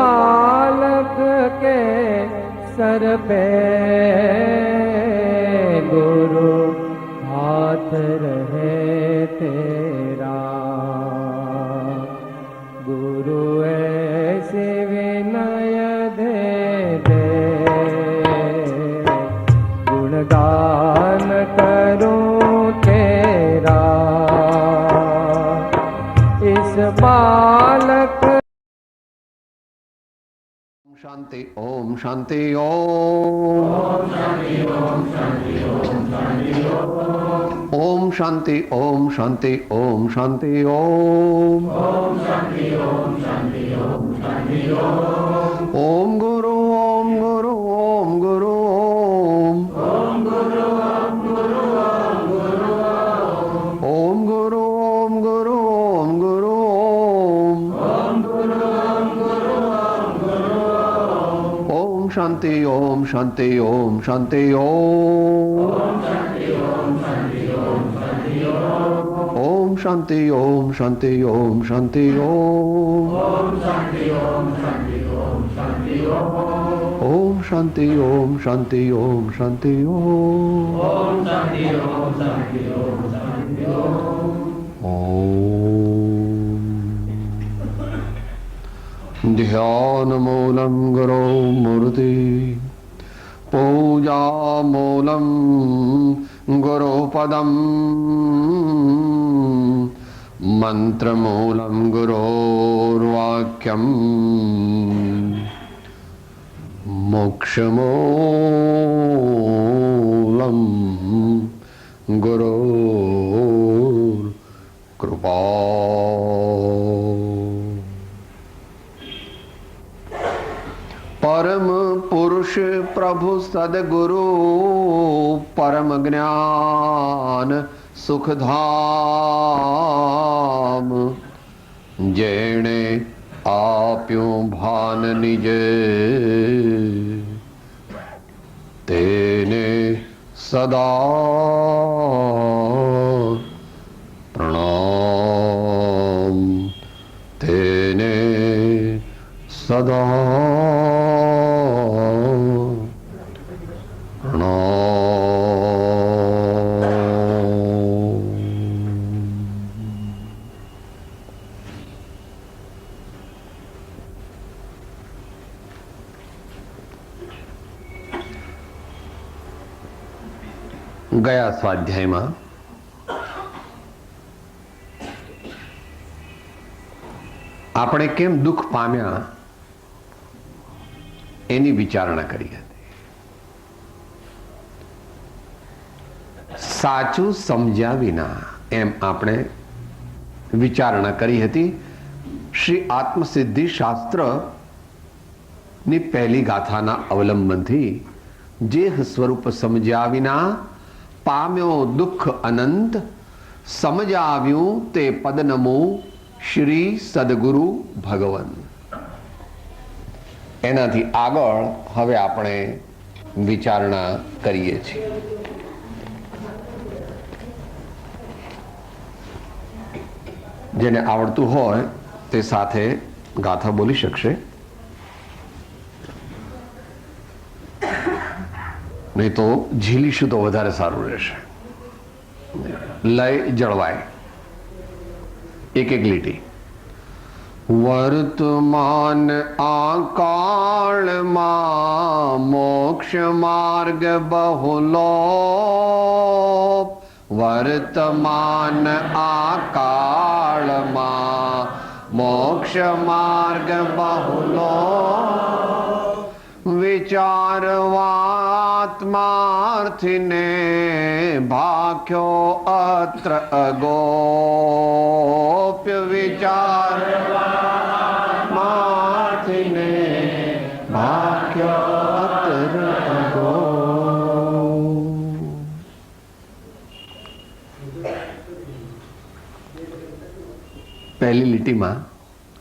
बालक के सर पे गुरु हाथ रहे तेरा। गुरु ऐसे विनय दे दे, गुणगान करूं तेरा। इस बालक शांति ओम शांति ओम शांति ओम शांति ओम शांति ओम शांति ओम शांति ओम शांति ओम शांति ओम शांति ओम शांति ओम गुरु ओम गुरु ओम गुरु ओम गुरु ओम गुरु ओम गुरु ओम गुरु ओम गुरु ओम शांति ओम शांति ओम शांति ओम शांति ओम शांति ओम शांति ओम ओम शांति ओम शांति ओम शांति ओम ध्यान मूलम गुरो मूर्ति पूजा मूलम गुरु पदम मंत्र मूलम गुरोर्वाक्यम मोक्ष मूलम गुरोर्कृपा। परम पुरुष प्रभु सदगुरु परम ज्ञान सुखधाम। जेणे आप्यों भान निजे तेने सदा प्रणाम, तेने सदा ગયા સ્વાધ્યાયમાં આપણે કેમ દુઃખ પામ્યા એની વિચારણા કરી હતી. સાચું સમજ્યા વિના એમ આપણે વિચારણા કરી હતી. શ્રી આત્મસિદ્ધિ શાસ્ત્ર ની પહેલી ગાથાના અવલંબનથી જે સ્વરૂપ સમજ્યા વિના પામ્યો દુઃખ અનંત, સમજાવ્યું તે પદ નમો શ્રી સદગુરુ ભગવન. એનાથી આગળ હવે આપણે વિચારણા કરીએ છીએ. જેને આવડતું હોય તે સાથે ગાથા બોલી શકશે, નહીં તો ઝીલીશું તો વધારે સારું રહેશે. લય જળવાય. એક એક લીટી. વર્તમાન આ કાળમાં મોક્ષ માર્ગ બહુલો. વર્તમાન આ કાળમાં મોક્ષ માર્ગ બહુલો. વિચારવાત્માર્થીને ભાખ્યો અત્ર અગોપ્ય. વિચારવાત્માર્થીને ભાખ્યો અત્ર અગો. પહેલી લીટીમાં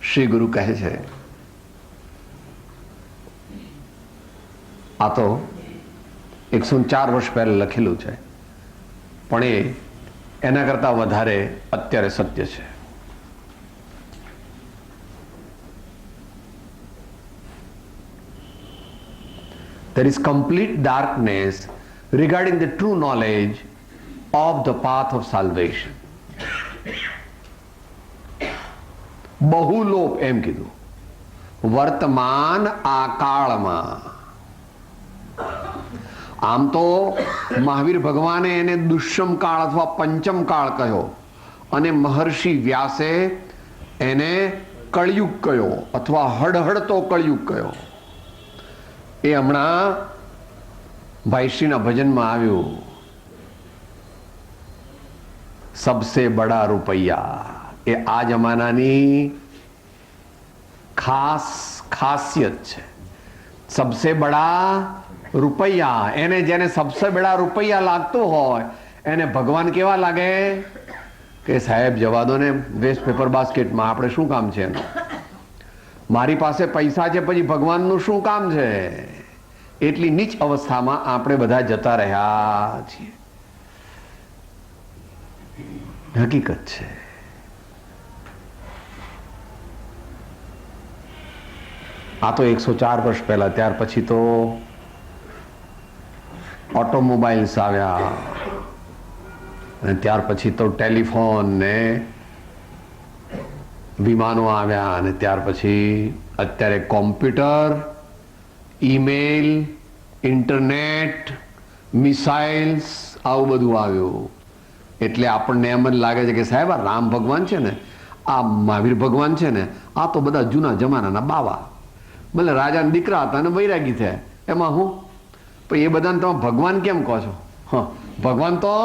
શ્રી ગુરુ કહે છે, આ તો 104 વર્ષ પહેલા લખેલું છે, પણ એના કરતા વધારે અત્યારે સત્ય છે. there is complete darkness regarding the true knowledge of the path of salvation. બહુલોપ એમ કીધું. વર્તમાન આ કાળમાં, આમ તો મહાવીર ભગવાને એને દુષ્યમ કાળ અથવા પંચમ કાળ કહ્યો અને મહર્ષિ વ્યાસે એને કળયુગ કહ્યો અથવા હળહળતો કળયુગ કહ્યો. એ હમણાં ભાઈશ્રીના ભજનમાં આવ્યું, સબસે બડા રૂપૈયા. એ આ જમાનાની ખાસિયત છે. સબસે બડા રૂપૈયા, એને જેને સબસે બડા રૂપૈયા લાગતું હોય એને ભગવાન કેવા લાગે કે સાહેબ જવા દો ને, વેસ્ટ પેપર બાસ્કેટમાં આપણે શું કામ છે એનું? મારી પાસે પૈસા છે પછી ભગવાનનું શું કામ છે? એટલી નીચ અવસ્થામાં આપણે બધા જતા રહ્યા છીએ. હકીકત છે. આ તો 104 વર્ષ પહેલા, ત્યાર પછી તો ઓટોમોબાઈલ્સ આવ્યા અને ત્યાર પછી તો ટેલિફોન ને વિમાનો આવ્યા અને ત્યાર પછી અત્યારે કોમ્પ્યુટર, ઈમેલ, ઇન્ટરનેટ, મિસાઇલ્સ, આવું બધું આવ્યું. એટલે આપણને એમ જ લાગે છે કે સાહેબ આ રામ ભગવાન છે ને, આ મહાવીર ભગવાન છે ને, આ તો બધા જૂના જમાનાના બાવા, ભલે રાજાના દીકરા હતા અને વૈરાગી થયા, એમાં હું પણ એ બધાને તમે ભગવાન કેમ કહો છો? હા, ભગવાન તો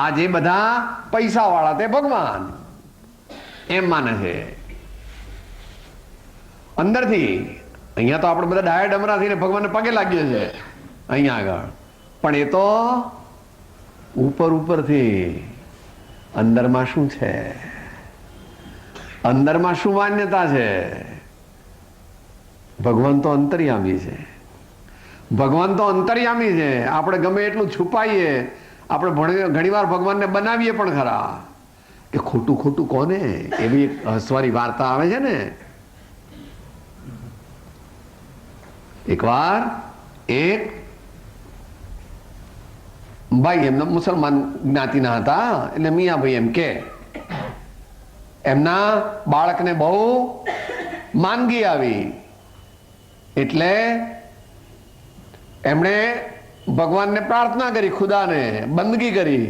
આ જે બધા પૈસા વાળા તે ભગવાન એમ માને છે અંદરથી. અહીંયા તો આપણે બધા ડાયા ડમરા થઈને ભગવાનને પગે લાગીએ છે અહીંયા આગળ, પણ એ તો ઉપરથી. અંદરમાં શું છે? અંદરમાં શું માન્યતા છે? ભગવાન તો અંતર્યામી છે. ભગવાન તો અંતર્યામી છે. આપણે ગમે એટલું છુપાઈએ, આપણે ઘણીવાર ભગવાનને બનાવીએ પણ ખરા કે ખોટું ખોટું કોને. એવી એક હસવાની વાર્તા આવે છે ને, એકવાર એક ભાઈ, એમના મુસલમાન જ્ઞાતિના હતા, એટલે મિયાભાઈ એમ કે એમના બાળકને બહુ માંદગી આવી, એટલે એમણે ભગવાનને પ્રાર્થના કરી, ખુદાને બંદગી કરી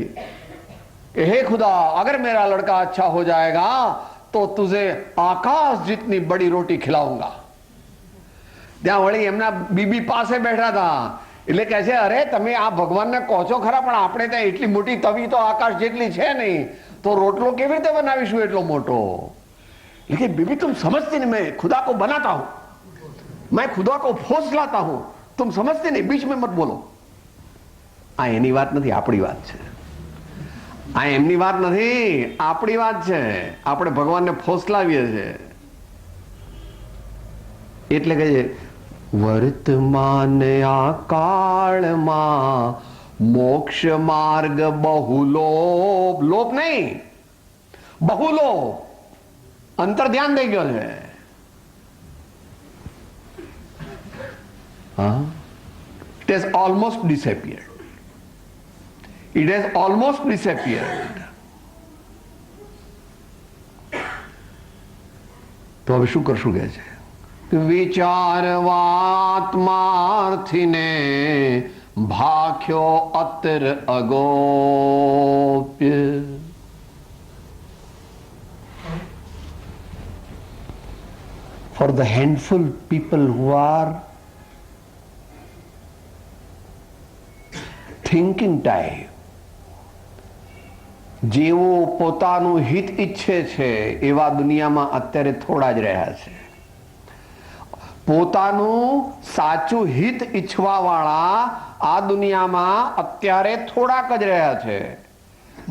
कि हे खुदा, अगर मेरा लड़का अच्छा हो जाएगा तो तुझे आकाश जितनी बड़ी रोटी खिलाऊंगा. ત્યાં વળી એમના બીબી પાસે બેઠા હતા, એટલે કહે છે અરે તમે આ ભગવાનને કહો છો ખરા, પણ આપણે ત્યાં એટલી મોટી તવી તો આકાશ જેટલી છે નહીં, તો રોટલો કેવી રીતે બનાવીશું એટલો મોટો? लेकिन बीबी तुम समझती नहीं, मैं खुदा को बनाता हूं, मैं खुदा को फौसलाता हूं, तुम समझते नहीं, बीच में मत बोलो. આ એની વાત નથી, આપણી વાત છે. આ એમની વાત નથી, આપણી વાત છે. આપણે ભગવાનને ફોસલાવીએ છીએ. એટલે કે વર્તમાન આ કાળમાં મોક્ષ માર્ગ બહુલોપ, લોપ નહીં, બહુલોપ, અંતર ધ્યાન થઈ ગયો છે. It has almost disappeared. It has almost disappeared. તો હવે શું કરશું કે છે? વિચારવાત્માર્થીને ભાખ્યો અતર અગોપ્ય. For the handful people who are thinking type, જેવો પોતાનું હિત ઈચ્છે છે એવા દુનિયામાં અત્યારે થોડા જ રહ્યા છે. પોતાનું સાચું હિત ઈચ્છવા વાળા આ દુનિયામાં અત્યારે થોડાક જ રહ્યા છે.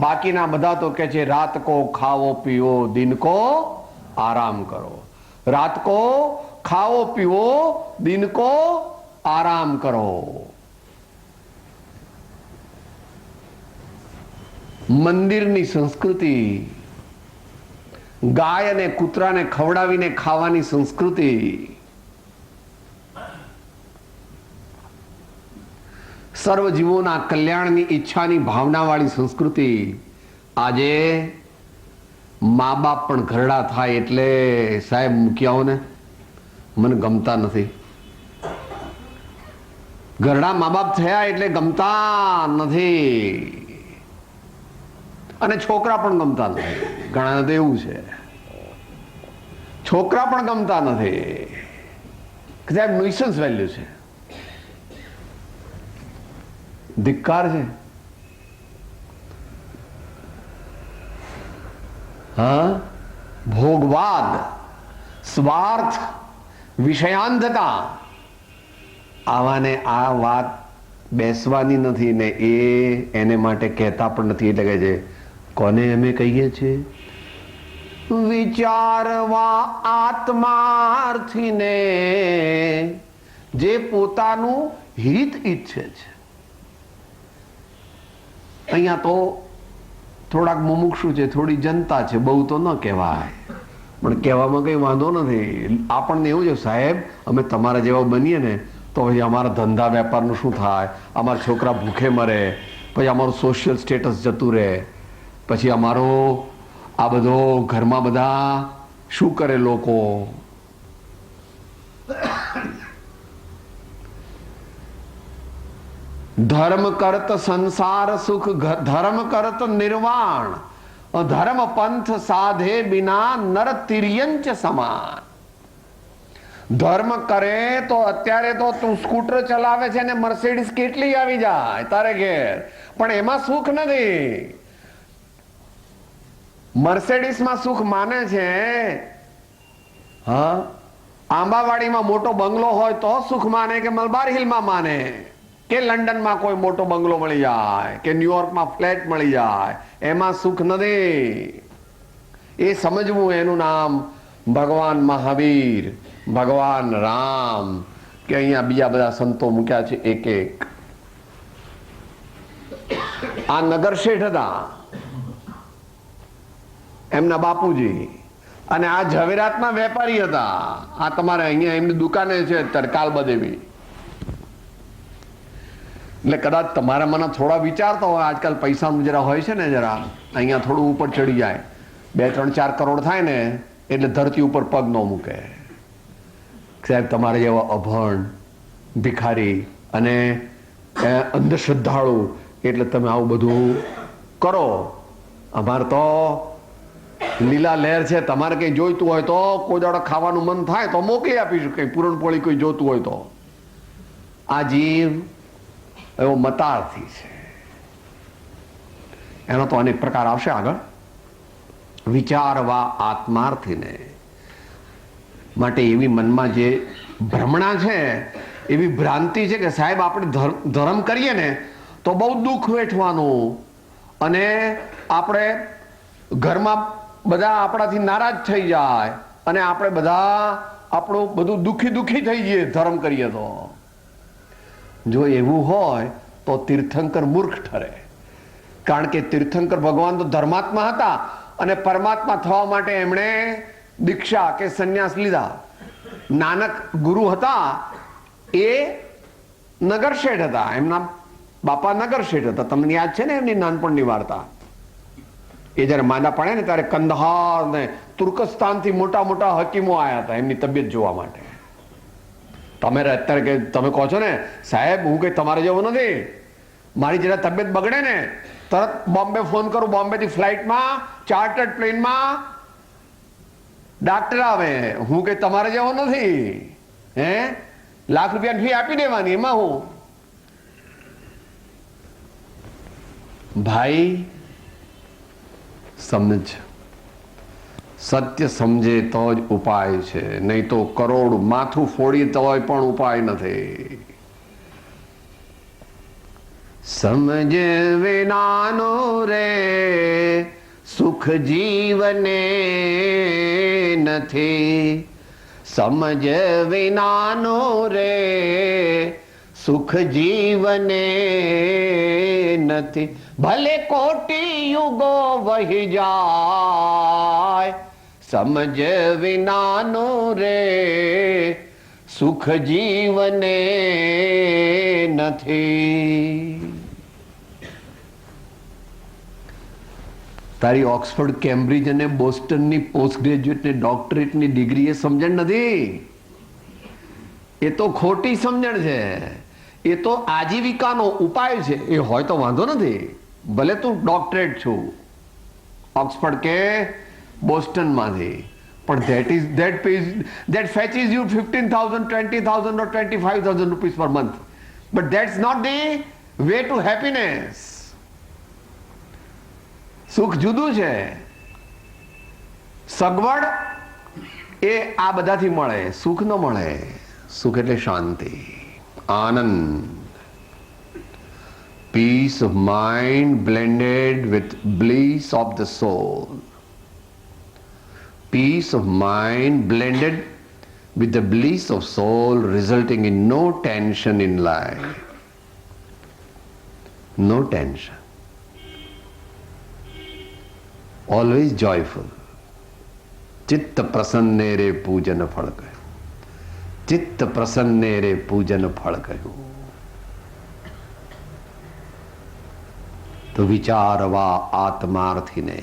બાકીના બધા તો કે છે રાત કો ખાવો પીવો, દિન કો આરામ કરો. रात को खाओ पीओ, दिन को आराम करो. મંદિરની સંસ્કૃતિ, ગાય અને કૂતરાને ખવડાવીને ખાવાની સંસ્કૃતિ, સર્વ જીવોના કલ્યાણની ઈચ્છાની ભાવનાવાળી સંસ્કૃતિ આજે મા બાપ પણ ઘરડા થાય એટલે સાહેબ મૂક્યાઓ ને મને ગમતા નથી. ઘરડા મા બાપ થયા એટલે ગમતા નથી, અને છોકરા પણ ગમતા નથી. ઘણા તો એવું છે, છોકરા પણ ગમતા નથી. સાહેબ ન્યુસન્સ વેલ્યુ છે, ધિક્કાર છે. હા, ભોગવાદ, સ્વાર્થ, વિષયાંધતા, આવાને આ વાત બેસવાની નથી ને એને માટે કહેતા પણ નથી. એટલે કે છે કોને અમે કહીએ છીએ? વિચારવા આત્માર્થીને જે પોતાનું હિત ઈચ્છે છે. અહીંયા તો થોડાક મુમુક્ષુ છે, થોડી જનતા છે, બહુ તો ન કહેવાય, પણ કહેવામાં કઈ વાંધો નથી. આપણને એવું છે સાહેબ અમે તમારા જેવા બનીએ ને તો પછી અમારા ધંધા વેપારનું શું થાય, અમારા છોકરા ભૂખે મરે, પછી અમારું સોશિયલ સ્ટેટસ જતું રહે, પછી અમારો આ બધો ઘરમાં બધા શું કરે લોકો. ધર્મ કરત સંસાર સુખ, ધર્મ કરત નિર્વાણ, ધર્મ પંથ સાધે બિના નર તિર્યંચ સમાન. ધર્મ કરે તો અત્યારે તો તું સ્કૂટર ચલાવે છે ને મર્સિડીઝ કેટલી આવી જાય તારે ઘેર, પણ એમાં સુખ નથી. મર્સિડીઝમાં સુખ માને છે. હા, આંબાવાડીમાં મોટો બંગલો હોય તો સુખ માને કે મલબાર હિલમાં માને કે લંડનમાં કોઈ મોટો બંગલો મળી જાય કે ન્યુયોર્કમાં ફ્લેટ મળી જાય, એમાં સુખ નથી. એ સમજવું, એનું નામ ભગવાન મહાવીર, ભગવાન રામ, કે અહીંયા બીજા બધા સંતો મૂક્યા છે એક એક. આ નગર શેઠ હતા, એમના બાપુજી, અને આ ઝવેરાતના વેપારી હતા. આ તમારે અહીંયા એમની દુકાને છે અત્યારે કાલબદેવી. એટલે કદાચ તમારા મને થોડા વિચારતા હોય, આજકાલ પૈસાનું જરા હોય છે ને, જરા અહીંયા થોડું ઉપર ચડી જાય, 2-3-4 કરોડ થાય ને એટલે ધરતી ઉપર પગ ન મૂકે. સાહેબ તમારે જેવા અભણ, ભિખારી અને અંધશ્રદ્ધાળુ એટલે તમે આવું બધું કરો. અમારે તો લીલા લહેર છે, તમારે કંઈ જોઈતું હોય તો કોઈ દાડો ખાવાનું મન થાય તો મોકલી આપીશું, કંઈ પૂરણપોળી કોઈ જોતું હોય તો. આ જીવ એવો મતાર્થી છે, એનો તો અનેક પ્રકાર આવશે આગળ. વિચારવા આત્માર્થીને માટે એવી મનમાં જે ભ્રમણા છે, એવી ભ્રાંતિ છે કે સાહેબ આપણે ધર્મ કરીએ ને તો બહુ દુઃખ વેઠવાનું, અને આપણે ઘરમાં બધા આપણાથી નારાજ થઈ જાય, અને આપણે બધા આપણું બધું દુઃખી થઈ જઈએ ધર્મ કરીએ તો. જો એવું હોય તો તીર્થંકર મૂર્ખ ઠરે, કારણ કે તીર્થંકર ભગવાન તો ધર્માત્મા હતા, અને પરમાત્મા થવા માટે એમણે દીક્ષા કે સંન્યાસ લીધા. નાનક ગુરુ હતા, એ નગર શેઠ હતા, એમના બાપા નગર શેઠ હતા. તમને યાદ છે ને એમની નાનપણની વાર્તા? એ જયારે માંદા પડે ને ત્યારે કંદહાર ને તુર્કસ્તાન થી મોટા મોટા હકીમો આવ્યા હતા એમની તબિયત જોવા માટે. તમે અત્યારે કે તમે કહો છો ને સાહેબ હું કઈ તમારે જેવો નથી, મારી જરા તબિયત બગડે ને તરત બોમ્બે ફોન કરું, બોમ્બે થી ફ્લાઇટમાં ચાર્ટર્ડ પ્લેનમાં ડાક્ટર આવે. હું કઈ તમારે જેવો નથી. હે, લાખ રૂપિયાની ફી આપી દેવાની, એમાં હું. ભાઈ સમજ, સત્ય સમજે તો જ ઉપાય છે, નહીં તો કરોડ માથું ફોડી તોય પણ ઉપાય નથી. સમજ વિનાનો રે સુખ જીવને નથી, સમજ વિનાનો રે સુખ જીવને નથી. ભલે કોટી યુગો વહી જાય, સમજ વિનાનો રે સુખ જીવને નથી. તારી ઓક્સફર્ડ, કેમ્બ્રિજ અને બોસ્ટનની પોસ્ટ ગ્રેજ્યુએટ ને ડોક્ટરેટની ડિગ્રી એ સમજણ નથી. એ તો ખોટી સમજણ છે. એ તો આજીવિકાનો ઉપાય છે. એ હોય તો વાંધો નથી, ભલે તું ડોક્ટરેટ છું ઓક્સફર્ડ કે બોસ્ટનમાંથી, પણ that fetches you 15,000, 20,000 or 25,000 rupees per month. But that's not the way to happiness. સુખ જુદું છે. સગવડ એ આ બધાથી મળે, સુખ ન મળે. સુખ એટલે શાંતિ, આનંદ, peace of mind blended with bliss of the soul. Peace of mind blended with the bliss of soul, resulting in no tension in life. No tension. Always joyful. ચિત્ત પ્રસન્ને રે પૂજન ફળ કહ્યું. ચિત્ત પ્રસન્ને રે પૂજન ફળ કહ્યું. તો વિચારવા આત્માર્થીને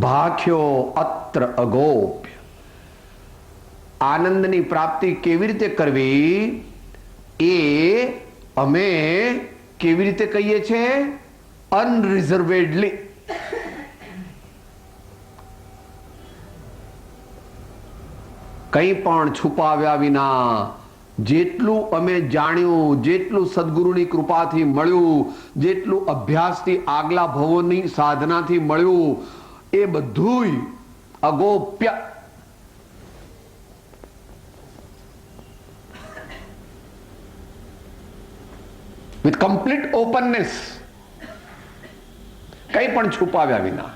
ભાખ્યો અત્ર અગોપ્ય. આનંદની પ્રાપ્તિ કેવી રીતે કરવી એ અમે કેવી રીતે કહીએ છીએ? અનરિઝર્વેડલી. કંઈ પણ છુપાવ્યા વિના જેટલું અમે જાણ્યું, જેટલું સદગુરુની કૃપાથી મળ્યું, જેટલું અભ્યાસથી આગલા ભવોની સાધનાથી મળ્યું, એ બધુંય અગોપ્ય. વિથ કમ્પ્લીટ ઓપનનેસ, કંઈ પણ છુપાવ્યા વિના.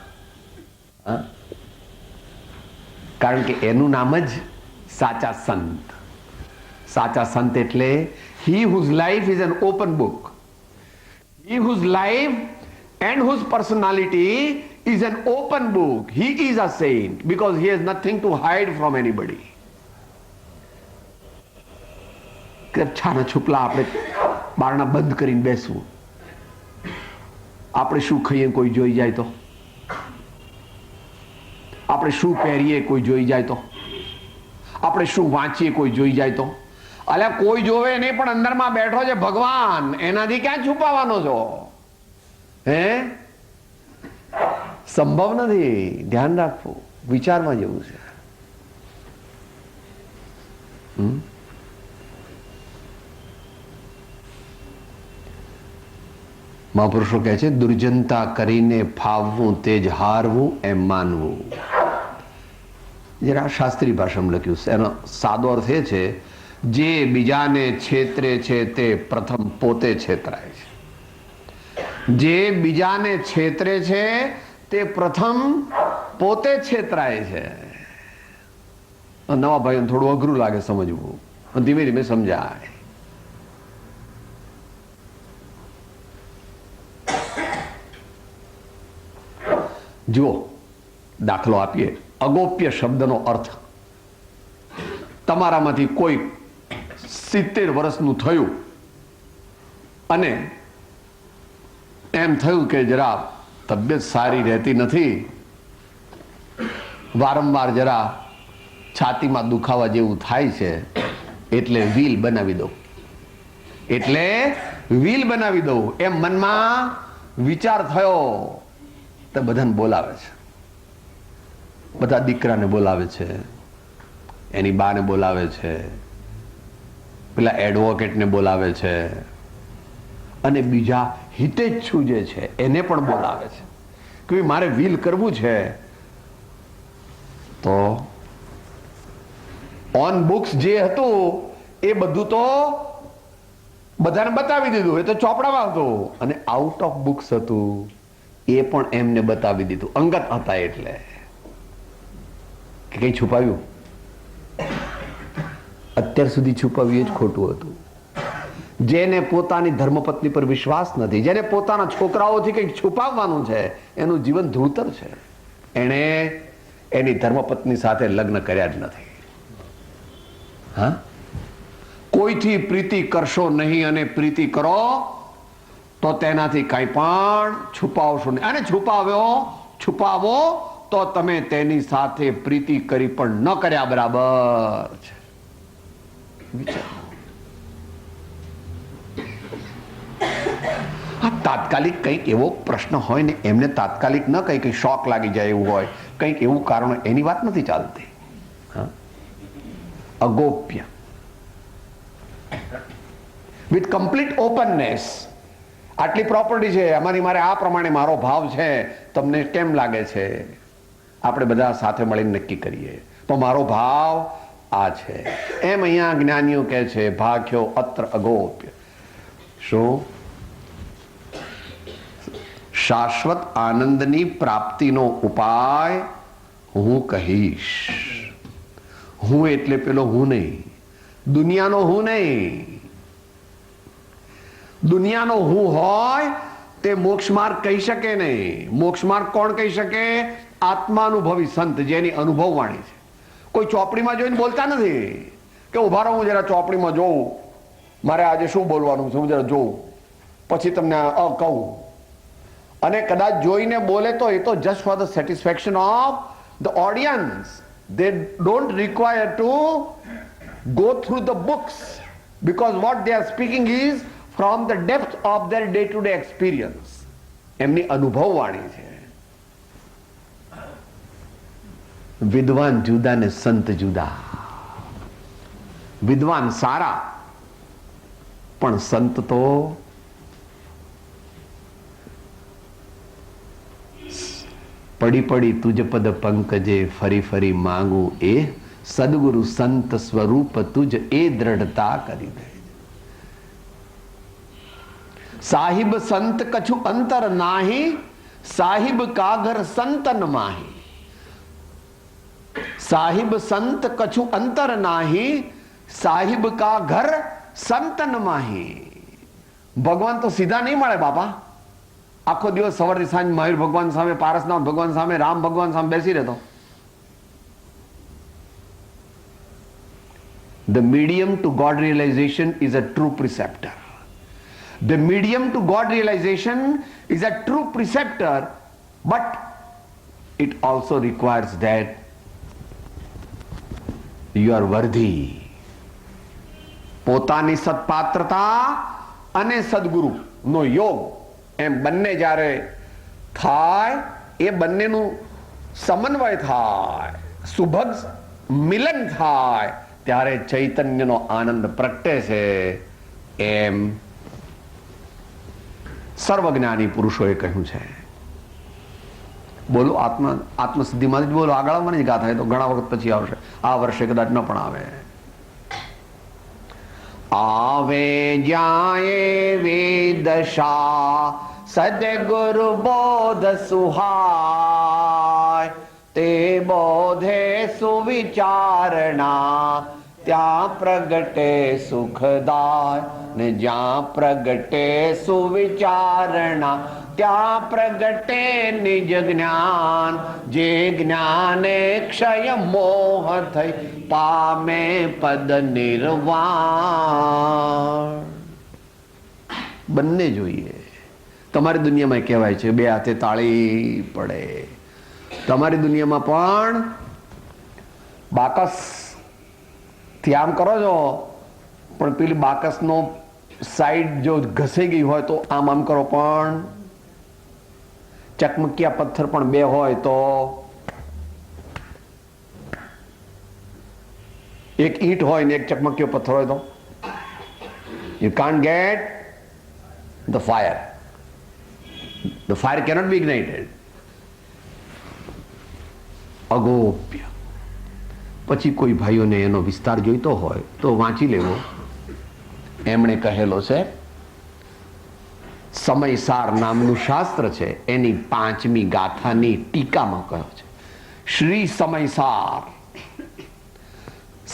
કારણ કે એનું નામ જ સાચા સંત. સાચા સંત એટલે he whose life is an open book, he whose life and whose personality is an open book. He is a saint because he has nothing to hide from anybody. છાના છુપલા આપણે બારણા બંધ કરીને બેસવું. આપણે શું ખાઈએ કોઈ જોઈ જાય તો, આપણે શું પહેરીએ કોઈ જોઈ જાય તો, આપણે શું વાંચીએ કોઈ જોઈ જાય તો. અલ્યા કોઈ જોવે નહીં, પણ અંદરમાં બેઠો છે ભગવાન, એનાથી ક્યાં છુપાવાનો છો? હે, સંભવ નથી. ધ્યાન રાખવું, વિચારમાં જેવું છે. મહાપુરુષો કહે છે દુર્જનતા કરીને ફાવવું તે જ હારવું એમ માનવું. જરા શાસ્ત્રી ભાષામાં લખ્યું છે. એનો સાદો અર્થ એ છે જે બીજાને છેતરે છે તે પ્રથમ પોતે છેતરાય છે. જે બીજાને છેતરે છે તે પ્રથમ પોતે છેતરાય છે. નવા ભાઈઓને થોડું અઘરું લાગે સમજવું, ધીમે ધીમે સમજાય. જુઓ, દાખલો આપીએ. અગોપ્ય શબ્દનો અર્થ, તમારામાંથી કોઈ 70 વર્ષનું થયું અને એમ થયું કે જરા તબિયત સારી રહેતી નથી, વારંવાર જરા છાતીમાં દુખાવા જેવું થાય છે, એટલે વ્હીલ બનાવી દઉં, એટલે વ્હીલ બનાવી દઉં એમ મનમાં વિચાર થયો. તો બધાને બોલાવે છે, બધા દીકરાને બોલાવે છે, એની બાને બોલાવે છે, પેલા એડવોકેટને બોલાવે છે, અને બીજા હિતેચ્છુ જે છે એને પણ બોલાવે છે કે મારે વ્હીલ કરવું છે. તો ઓન બુક્સ જે હતું એ બધું તો બધાને બતાવી દીધું, એ તો ચોપડામાં હતું. અને આઉટ ઓફ બુક્સ હતું એ પણ એમને બતાવી દીધું. અંગત હતા એટલે કઈ છુપાવ્યું? અત્યાર સુધી છુપાવ્યું એ જ ખોટું હતું. જેને પોતાની ધર્મપત્ની પર વિશ્વાસ નથી, જેને પોતાના છોકરાઓથી કંઈક છુપાવવાનું છે, એનું જીવન ધૂળતર છે. એણે એની ધર્મપત્ની સાથે લગ્ન કર્યા જ નથી. હા, કોઈથી પ્રીતિ કરશો નહીં, અને પ્રીતિ કરો તો તેનાથી કંઈ પણ છુપાવશો નહીં. અને છુપાવો તો તમે તેની સાથે પ્રીતિ કરી પણ ન કર્યા બરાબર છે. આ તાત્કાલિક કંઈક એવો પ્રશ્ન હોય ને એમને તાત્કાલિક ન કંઈક શોક લાગી જાય એવું હોય, કંઈક એવું કારણ, એની વાત નથી ચાલતી. અગોપ્ય, વિથ કમ્પ્લીટ ઓપનનેસ. આટલી પ્રોપર્ટી છે અમારી, મારે આ પ્રમાણે મારો ભાવ છે, તમને કેમ લાગે છે? આપણે બધા સાથે મળીને નક્કી કરીએ, તો મારો ભાવ આ છે. એમ અહીંયા જ્ઞાનીઓ કહે છે ભાખ્યો અત્ર અગોપ્ય. શું? શાશ્વત આનંદની પ્રાપ્તિનો ઉપાય હું કહીશ. હું એટલે પેલો હું નહીં, દુનિયાનો હું નહીં. દુનિયાનો હું હોય તે મોક્ષ માર્ગ કહી શકે નહીં. મોક્ષ માર્ગ કોણ કહી શકે? આત્માનુભવી સંત, જેની અનુભવ વાણી છે. કોઈ ચોપડીમાં જોઈને બોલતા નથી કે ઉભા રહો, હું જરા ચોપડીમાં જોઉં, મારે આજે શું બોલવાનું છે, હું જરા જોઉં, પછી તમને કહું. અને કદાચ જોઈને બોલે તો એ તો just for the satisfaction of the audience. They don't require to go through the books, because what they are speaking is from the depth of their day-to-day experience. એમની અનુભવ વાણી છે. વિદ્વાન જુદા ને સંત જુદા. વિદ્વાન સારા, પણ સંત તો પડી પડી તુજ પદ પંકજે ફરી ફરી માંગુ એ સદગુરુ સંત સ્વરૂપ તુજ એ દ્રઢતા કરી દે. સાહિબ સંત કછુ અંતર નાહી, સાહિબ કા ઘર સંતન માહી. સાહિબ સંત કછુ અંતર નાહી, સાહિબ કા ઘર સંતન માહી. ભગવાન તો સીધા નહીં મળે બાપા. આખો દિવસ સવારથી સાંજ મયુર ભગવાન સામે, પારસનાથ ભગવાન સામે, રામ ભગવાન સામે બેસી રહેતો. The medium to God realization is a true preceptor. The medium to God realization is a true preceptor, but it also requires that you are worthy. પોતાની સત્પાત્રતા અને સદગુરુ નો યોગ, એમ બંને જ્યારે થાય, એ બંનેનું સમન્વય થાય, સુભગ મિલન થાય, ત્યારે ચૈતન્યનો આનંદ પ્રગટે છે. એમ સર્વજ્ઞાની પુરુષોએ કહ્યું છે. બોલો, આત્મસિદ્ધિમાંથી જ બોલો. આગળ મને જ ગાથા, તો ઘણા વખત પછી આવશે. આ વર્ષે કદાચ ન પણ આવે. આવે જાય વેદશા સદગુરુ બોધ સુહાય, તે બોધે સુવિચારણા, ત્યાં પ્રગટે સુખદાય. ને જ્યાં પ્રગટે સુવિચારણા, ત્યાં પ્રગટે નિજ જ્ઞાન. જે જ્ઞાને ક્ષય મોહ થઈ, પામે પદ નિર્વાણ. બંને જોઈએ. તમારી દુનિયામાં કહેવાય છે બે હાથે તાળી પડે. તમારી દુનિયામાં પણ બાકસ થી આમ કરો છો, પણ પેલી બાકસનો સાઈડ જો ઘસાઈ ગઈ હોય તો આમ આમ કરો. પણ ચકમકિયા પથ્થર પણ બે હોય તો એક ઈંટ હોય ને એક ચકમકિયો પથ્થર હોય તો you can't get the fire. The fire cannot be ignited. અગોપ્ય. પછી કોઈ ભાઈઓને એનો વિસ્તાર જોઈતો હોય તો વાંચી લેવો. એમણે કહેલો છે, સમયસાર નામનું શાસ્ત્ર છે, એની 5મી ગાથાની ટીકામાં કહ્યો છે શ્રી સમયસાર.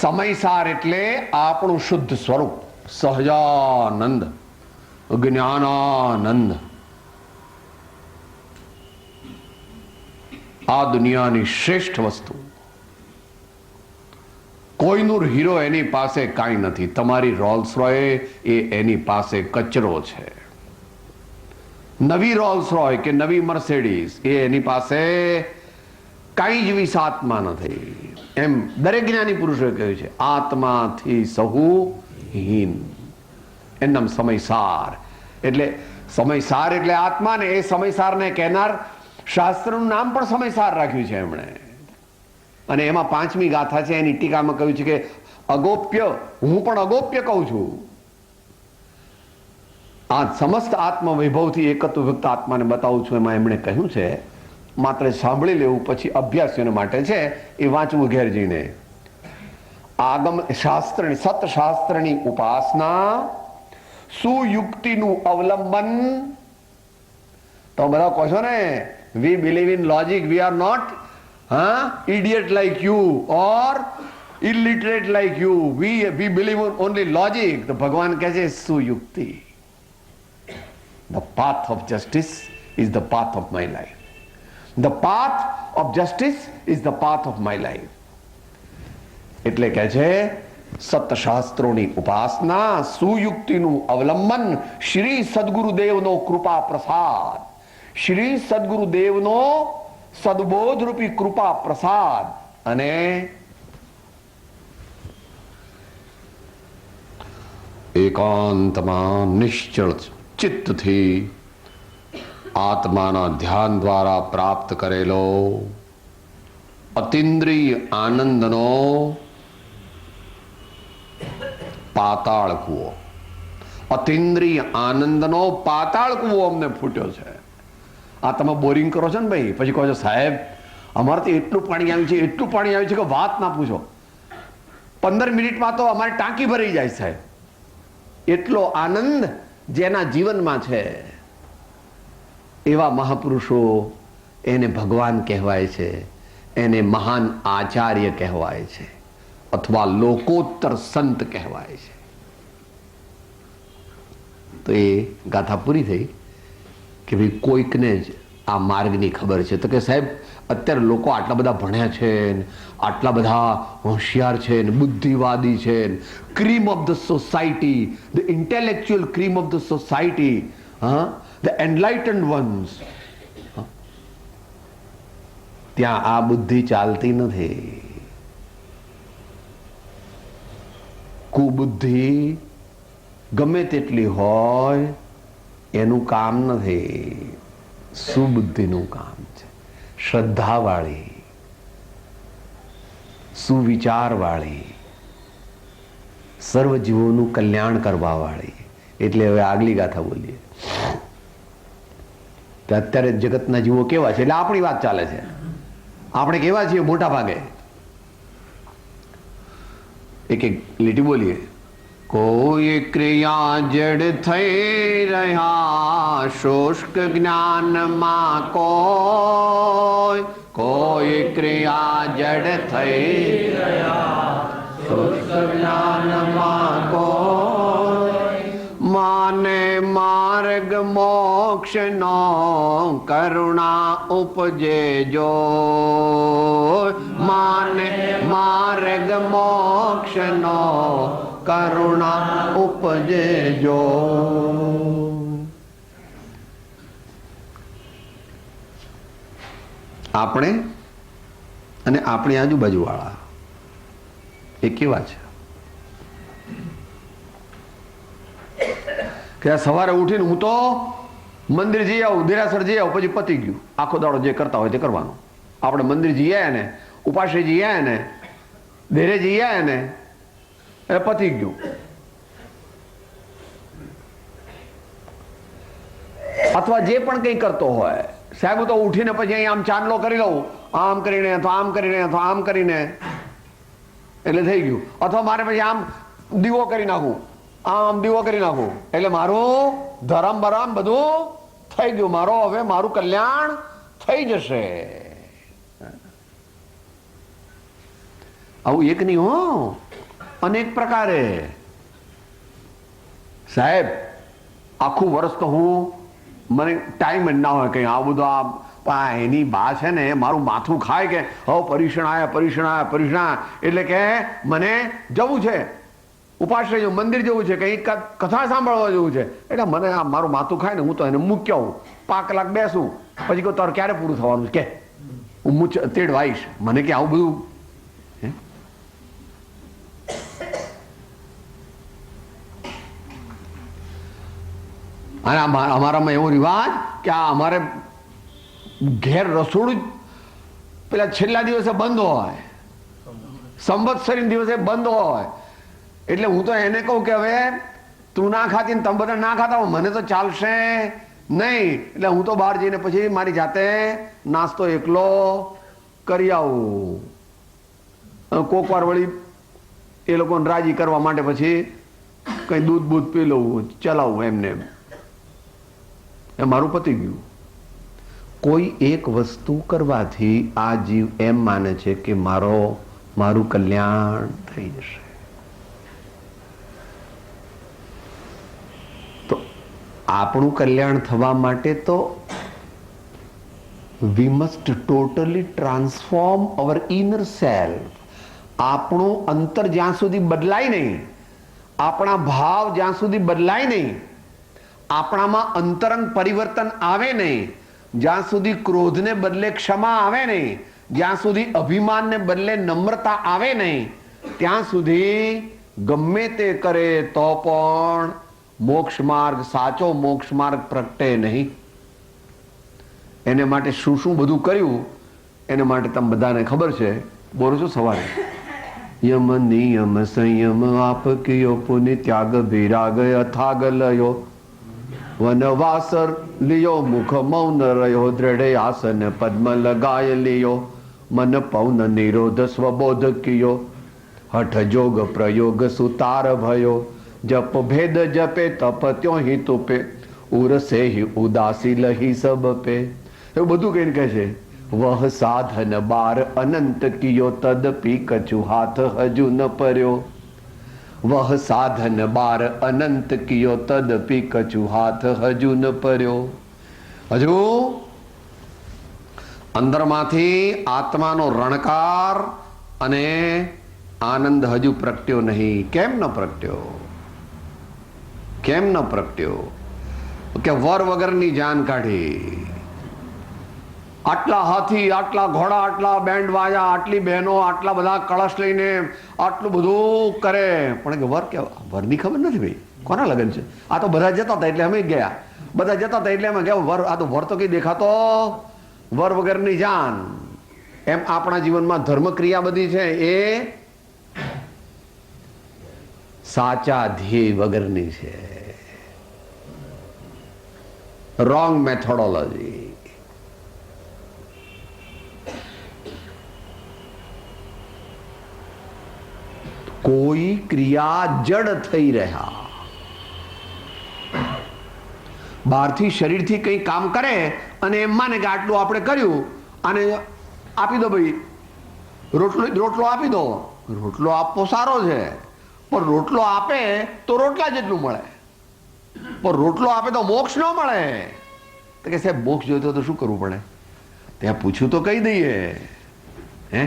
સમયસાર એટલે આપણું શુદ્ધ સ્વરૂપ, સહજાનંદ, જ્ઞાનાનંદ. આ દુનિયાની શ્રેષ્ઠ વસ્તુ. કોઈનું હીરો એની પાસે કાંઈ નથી. તમારી રોલ્સ રોય એ એની પાસે કચરો છે. નવી રોલ્સ રોય કે નવી મર્સિડીઝ એ એની પાસે કાંઈ જ વિસાત્મા નથી. એમ દરેક જ્ઞાની પુરુષોએ કહ્યું છે, આત્માથી સહુ હીન. એનું નામ સમયસાર. એટલે સમયસાર એટલે આત્મા ને એ સમયસારને કહેનાર શાસ્ત્રનું નામ પણ સમયસાર રાખ્યું છે એમણે. અને એમાં 5મી ગાથા છે, એની ટીકામાં કહ્યું છે કે અગોપ્ય, હું પણ અગોપ્ય કહું છું. આ સમસ્ત આત્મવૈભવથી એકત્વ વિભક્ત આત્માને બતાવું છું. એમાં એમણે કહ્યું છે, માત્ર સાંભળી લેવું, પછી અભ્યાસીઓને માટે છે એ વાંચવું ઘેર જઈને. આગમ શાસ્ત્રની, સતશાસ્ત્રની ઉપાસના, સુયુક્તિનું અવલંબન. તો બધા કહો છો ને, we believe in logic, we are not idiot like you or illiterate like you, we believe in only logic. તો ભગવાન કહે છે સુયુક્તિ. The path of justice is the path of my life. The path of justice is the path of my life. એટલે કહે છે સતશાસ્ત્રોની ઉપાસના, સુયુક્તિનું અવલંબન, શ્રી સદગુરુદેવનો કૃપા પ્રસાદ, શ્રી સદગુરુદેવનો સદબોધ રૂપી કૃપા પ્રસાદ, અને એકાંતમાં નિશ્ચળ ચિત્તથી આત્માના ધ્યાન દ્વારા પ્રાપ્ત કરેલો અતિન્દ્રિય આનંદનો પાતાળ કૂવો. અતિન્દ્રિય આનંદનો પાતાળ કૂવો અમને ફૂટ્યો છે. આ તમે બોરિંગ કરો છો ને ભાઈ, પછી કહો છો સાહેબ અમારાથી એટલું પાણી આવ્યું છે, એટલું પાણી આવ્યું છે કે વાત ના પૂછો, 15 મિનિટમાં તો અમારી ટાંકી ભરાઈ જાય સાહેબ. એટલો આનંદ જેના જીવનમાં છે એવા મહાપુરુષો, એને ભગવાન કહેવાય છે, એને મહાન આચાર્ય કહેવાય છે, અથવા લોકોત્તર સંત કહેવાય છે. તો એ ગાથા પૂરી થઈ કે ભાઈ કોઈકને જ આ માર્ગની ખબર છે. તો કે સાહેબ અત્યારે લોકો આટલા બધા ભણ્યા છે, આટલા બધા હોશિયાર છે, બુદ્ધિવાદી છે, cream of the society, the intellectual cream of the society, the enlightened ones, ત્યાં આ બુદ્ધિ ચાલતી નથી. કુબુદ્ધિ ગમે તેટલી હોય એનું કામ નથી, સુબુદ્ધિનું કામ છે. શ્રદ્ધાવાળી, સુવિચારવાળી, સર્વ જીવોનું કલ્યાણ કરવા વાળી. એટલે હવે આગલી ગાથા બોલીએ કે અત્યારે જગતના જીવો કેવા છે, એટલે આપણી વાત ચાલે છે. આપણે કેવા છીએ મોટા ભાગે. એક એક લીટી બોલીએ. કોઈ ક્રિયા જડ થઈ રહ્યા શુષ્ક જ્ઞાનમાં, કોઈ ક્રિયા જડ થઈ રહ્યા શુષ્ક જ્ઞાનમાં, માને માર્ગ મોક્ષનો કરુણા ઉપજે જો, માને માર્ગ મોક્ષનો કરુણા ઉપજે જો. આપણે અને આપણી આજુબાજુ વાળા એ કેવા છે કે સવારે ઉઠીને હું તો મંદિર જઈ આવું, દેરાસર જઈ આવું, પછી પતી ગયું. આખો દાડો જે કરતા હોય તે કરવાનું. આપણે મંદિર જઈ આવ્યા ને, ઉપાસે જઈ આવ્યા ને, દેરે જઈ આવ્યા ને, એ પતી ગયું. અથવા જે પણ કંઈ કરતો હોય, સાહેબ તો ઉઠીને પછી અહીં આમ ચાંદલો કરી લઉં, આમ કરીને અથવા આમ કરીને અથવા આમ કરીને, એટલે થઈ ગયું. અથવા મારે પછી આમ દીવો કરી નાખું, આમ દીવો કરી નાખું, એટલે મારું ધરમ બરામ બધું થઈ ગયું. મારો હવે મારું કલ્યાણ થઈ જશે. આવું એક નહીં હો, અનેક પ્રકારે. સાહેબ આખું વર્ષ તો હું, મને ટાઈમ જ ના હોય કઈ આ બધું આ એની બા છે ને મારું માથું ખાય કે હવે પરીક્ષણા એટલે કે મને જવું છે, ઉપાશ્રય જવું, મંદિર જવું છે, કંઈ કથા સાંભળવા જવું છે, એટલે મને આ મારું માથું ખાય ને હું તો એને મૂક્યા હું 5 કલાક બેસું, પછી કહું તારે ક્યારે પૂરું થવાનું કે હું તેડવાઈશ, મને કે આવું બધું. અને અમારામાં એવો રિવાજ કે આ અમારે ઘેર રસોડું પેલા છેલ્લા દિવસે બંધ હોય, સંવત્સરી દિવસે બંધ હોય, એટલે હું તો એને કહું કે હવે તું ના ખાતી ને તમે બધા ના ખાતા હો, મને તો ચાલશે નહીં, એટલે હું તો બહાર જઈને પછી મારી જાતે નાસ્તો એકલો કરી આવું. કોક વાર વળી એ લોકોને રાજી કરવા માટે પછી કંઈ દૂધ પી લઉં, ચલાવું એમને એ મારું પતી ગયું. કોઈ એક વસ્તુ કરવાથી આ જીવ એમ માને છે કે મારું કલ્યાણ થઈ જશે. તો આપણું કલ્યાણ થવા માટે તો we must totally transform our inner self. આપણું અંતર જ્યાં સુધી બદલાય નહીં, આપણા ભાવ જ્યાં સુધી બદલાય નહીં, આપણામાં અંતરંગ પરિવર્તન આવે નહીં, જ્યાં સુધી ક્રોધને બદલે ક્ષમા આવે નહીં, જ્યાં સુધી અભિમાનને બદલે નમ્રતા આવે નહીં, ત્યાં સુધી ગમે તે કરે તો પણ મોક્ષ માર્ગ, સાચો મોક્ષ માર્ગ પ્રગટે નહીં. એને માટે શું શું બધું કર્યું એને માટે તમે બધાને ખબર છે. બોલો છો સવારે યમ નિયમ સંયમ આપ કયો પુનિ ત્યાગ વિરાગ અથાગ લયો વનવાસ લિયો મુખ મૌન રહ્યો દ્રઢે આસન પદ્મ લગાય લિયો મન પૌન નિરોધ સ્વબોધ કિયો હઠ જોગ પ્રયોગ સુતાર ભયો જપ ભેદ જપે તપ ત્યો હિ તુપે ઉરસે હિ ઉદાસી લહી સબ પે. એવું બધું કહીને કહે છે વહ સાધન બાર અનંત કિયો તદપી કછુ હાથ હજુ ન पर्यो. વહ સાધન બાર અનંત કિયો તદપી કછુ હાથ હજુ ન पर्यो. હજુ અંદરમાંથી આત્માનો રણકાર અને આનંદ હજુ પ્રગટ્યો નહીં. કેમ ન પ્રગટ્યો? કેમ ન પ્રગટ્યો? કે વર વગરની જાન કાઢી. આટલા હાથી, આટલા ઘોડા, આટલા બેન્ડ વાજા, આટલી બહેનો, આટલા બધા કળશ લઈને આટલું બધું કરે, પણ કે વર કેવા? વરની ખબર નથી ભાઈ, કોના લગ્ન છે? આ તો બધા જતા હતા એટલે અમે ગયા, બધા જતા હતા એટલે અમે ગયા. વર, આ તો વર તો કઈ દેખાતો વર વગરની જાન. એમ આપણા જીવનમાં ધર્મ ક્રિયા બધી છે એ સાચા ધ્યેય વગરની છે. Wrong methodology. કોઈ ક્રિયા જડ થઈ રહ્યા. બહારથી શરીરથી કંઈ કામ કરે અને એમ માને કે આટલું આપણે કર્યું અને આપી દો ભાઈ, રોટલો આપી દો. રોટલો આપવો સારો છે, પણ રોટલો આપે તો રોટલા જેટલું મળે, પણ રોટલો આપે તો મોક્ષ ન મળે. તો કે સાહેબ મોક્ષ જોઈતો તો શું કરવું પડે? ત્યાં પૂછ્યું તો કહી દઈએ. હે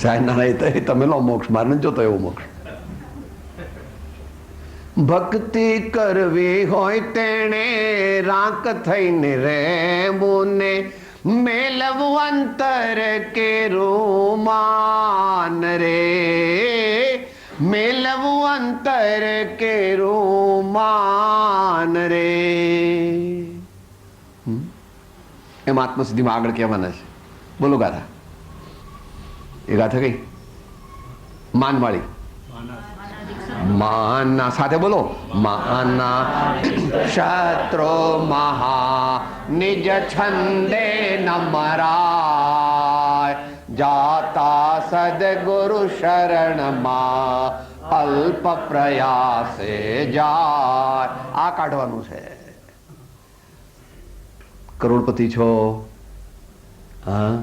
સાહેબ ના તમે લો મોક્ષ, મારે નથી જોતો એવો મોક્ષ. ભક્તિ કરવી હોય તેણે રાંક થઈને રહેવું ને મેલવું અંતર કેરું માન રે, મેલવું અંતર કેરું માન રે. એમ આત્મસિદ્ધિમાં આગળ કહેવાના છે. બોલો ગાથા. એ ગાથા કઈ? માનવાળી. માના સાથે બોલો. માના શત્રુ મહા નિજ છંદે નમરાય જાતા સદગુરુ શરણમાં અલ્પ પ્રયાસે જાય. આ કાઢવાનું છે. કરોડપતિ છો, હા,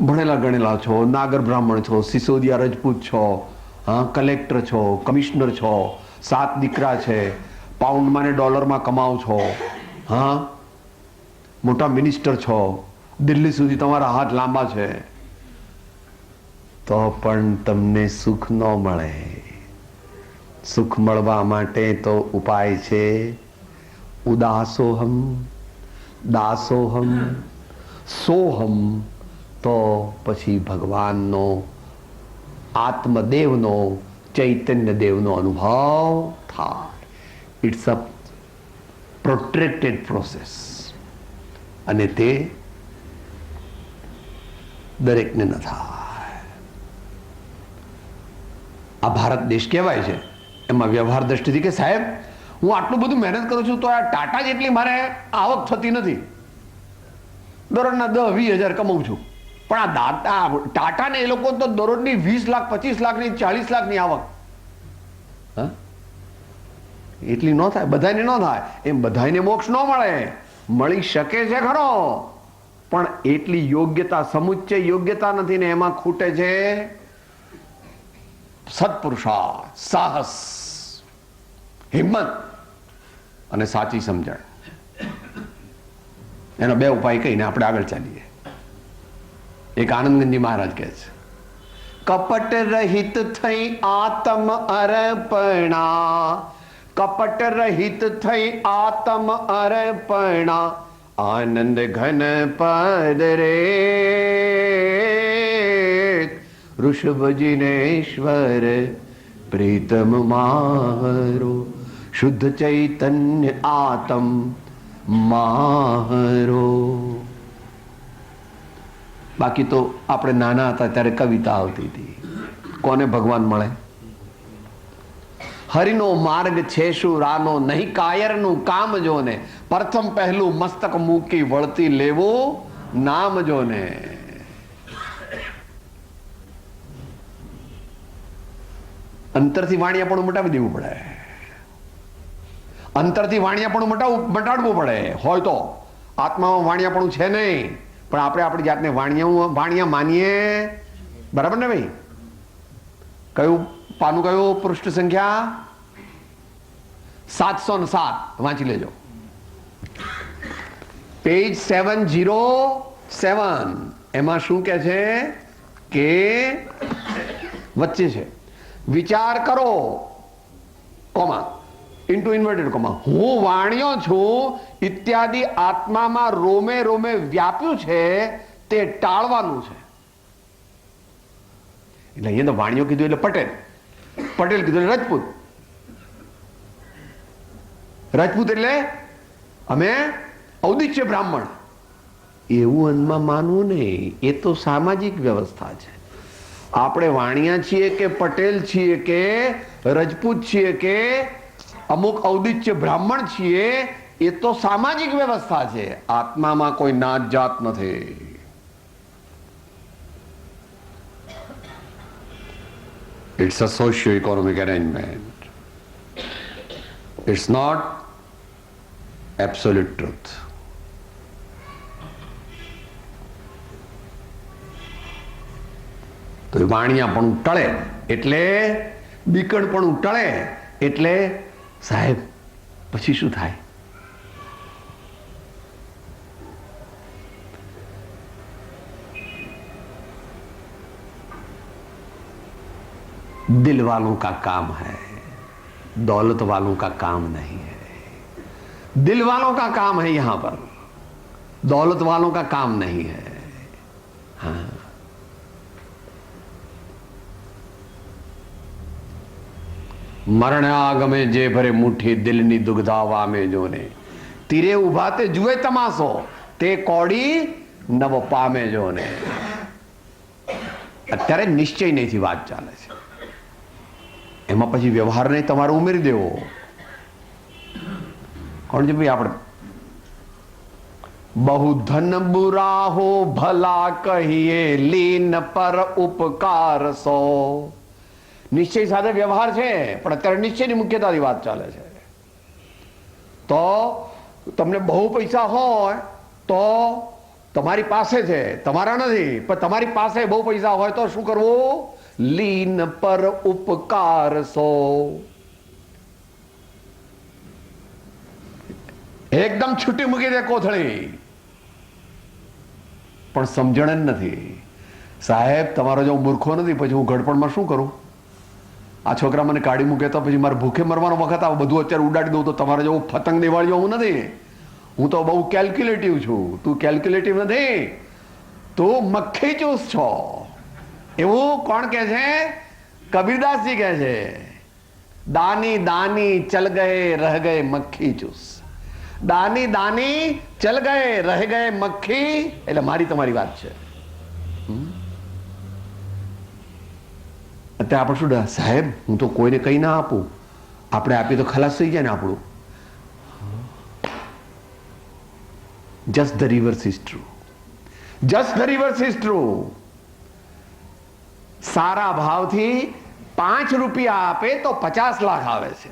ભણેલા ગણેલા છો, નાગર બ્રાહ્મણ છો, સિસોદિયા રજપૂત છો, હા, કલેક્ટર છો, કમિશનર છો, 7 દીકરા છે, પાઉન્ડમાં ને ડોલરમાં કમાવ છો, હા, મોટા મિનિસ્ટર છો, દિલ્હી સુધી તમારા હાથ લાંબા છે, તો પણ તમને સુખ ન મળે. સુખ મળવા માટે તો ઉપાય છે ઉદાસોહમ, દાસોહમ, સોહમ. તો પછી ભગવાનનો, આત્મદેવનો, ચૈતન્ય દેવનો અનુભવ થાય. ઇટ્સ અ પ્રોટ્રેક્ટેડ પ્રોસેસ અને તે દરેકને ન થાય. આ ભારત દેશ કહેવાય છે, એમાં વ્યવહાર દ્રષ્ટિથી કે સાહેબ હું આટલું બધું મહેનત કરું છું તો આ ટાટા જેટલી મારે આવક થતી નથી, દરરોજના 10-20 હજાર કમાઉં છું, પણ આ ટાટા ને એ લોકો તો દરરોજની 20 લાખ, 25 લાખની, 40 લાખની આવક. હા, એટલી ન થાય, બધાને ન થાય. એમ બધાને મોક્ષ ન મળે, મળી શકે છે ખરો, પણ એટલી યોગ્યતા, સમુચ્ચય યોગ્યતા નથી ને એમાં ખૂટે છે સત્પુરુષાર્થ, સાહસ, હિંમત અને સાચી સમજણ. એનો 2 ઉપાય કહીને આપણે આગળ ચાલીએ. એક આનંદગંજી મહારાજ કહે છે, કપટ રહિત થઈ આત્મ અર્પણા, કપટ રહિત થઈ આત્મ અર્પણા, આનંદ ઘન પદ રે ઋષભજિનેશ્વર પ્રીતમ મારો, શુદ્ધ ચૈતન્ય આત્મ મારો. બાકી તો આપણે નાના હતા ત્યારે કવિતા આવતી હતી, કોને ભગવાન મળે? હરિનો માર્ગ છે શું રાનો, નહીં કાયરનું કામ જોને, પ્રથમ પહેલું મસ્તક મૂકી વળતી લેવું નામ જોને. અંતરથી વાણિયાપણું મટાવી દેવું પડે, અંતરથી વાણિયાપણું મટાડવું પડે. હોય તો આત્મામાં વાણિયાપણું છે નહીં, પણ આપણે આપણી જાતને વાણિયા માનીએ. બરાબર ને ભાઈ? કયું પાનું, કયું પૃષ્ઠ સંખ્યા? 707 વાંચી લેજો, પેજ 707. એમાં શું કે છે કે વચ્ચે છે, વિચાર કરો, કોમા, ઇન્ટુ ઇન્વર્ટેડ કોમા, હું વાણ્યો છું ઇત્યાદિ આત્મામાં રોમે રોમે વ્યાપ્યું છે, તે ટાળવાનું છે. એટલે અહીંયા તો વાણિયો કીધું એટલે પટેલ, પટેલ કીધું એટલે રજપૂત, રજપૂત એટલે અમે ઔદિત્ય બ્રાહ્મણ. એવું અનમાં માનવું નહીં, એ તો સામાજિક વ્યવસ્થા છે. આપણે વાણિયા છીએ કે પટેલ છીએ કે રજપૂત છીએ કે અમુક ઔદિત્ય બ્રાહ્મણ છીએ, એ તો સામાજિક વ્યવસ્થા છે. આત્મામાં કોઈ નાત જાત નથી. It's a socio-economic arrangement. It's not absolute truth. તો વાણિયાપણું ટળે એટલે, બીકણપણું ટળે એટલે સાહેબ પછી શું થાય? दिल वालों का काम है, दौलत वालों का काम नहीं है. दिल वालों का काम है यहां पर, दौलत वालों का काम नहीं है. हाँ, મરણ આગમે જે ભરે મુઠ્ઠી દિલની દુગ્ધા વામે જોને, તીરે ઉભા તે જુએ તમાશો, તે કોડી નવ પામે જોને. અત્યારે નિશ્ચય નહીંથી વાત ચાલે છે, એમાં પછી વ્યવહારને તમારે ઉમેરી દેવો. કોણ છે ભાઈ? આપણે બહુ ધન બુરા હો ભલા કહીએ, લીન પર ઉપકાર સો. નિશ્ચય સાથે વ્યવહાર છે, પણ અત્યારે નિશ્ચયની મુખ્યતાથી વાત ચાલે છે. તો તમને બહુ પૈસા હોય તો તમારી પાસે છે, તમારા નથી, પણ તમારી પાસે બહુ પૈસા હોય તો શું કરવું? લીન પર ઉપકાર સો. એકદમ છૂટી મૂકી દે કોથળી, પણ સમજણ જ નથી. સાહેબ તમારો જો મૂર્ખો નથી, પછી હું ઘડપણમાં શું કરું? આ છોકરા મને કાઢી મૂકે તો પછી મારે ભૂખે મરવાનો વખત આવે, બધું અત્યારે ઉડાડી દઉં તો તમારે જેવું પતંગ દિવાળીઓ હું નથી. હું તો બહુ કેલ્ક્યુલેટિવ છું. તું કેલ્ક્યુલેટિવ નથી, તું મક્ખી ચૂસ છો. એવું કોણ કે છે? કબીરદાસજી કહે છે, દાની દાની ચલ ગયે રહ ગયે મક્ખી ચૂસ. દાની દાની ચલ ગયે રહ ગયે મક્ખી, એટલે મારી તમારી વાત છે. અત્યારે આપણે શું સાહેબ, હું તો કોઈને કઈ ના આપું, આપણે આપીએ તો ખલાસ થઈ જાય ને આપણું. Just the reverse is true. Just the reverse is true. સારા ભાવથી 5 રૂપિયા આપે તો 50 લાખ આવે છે,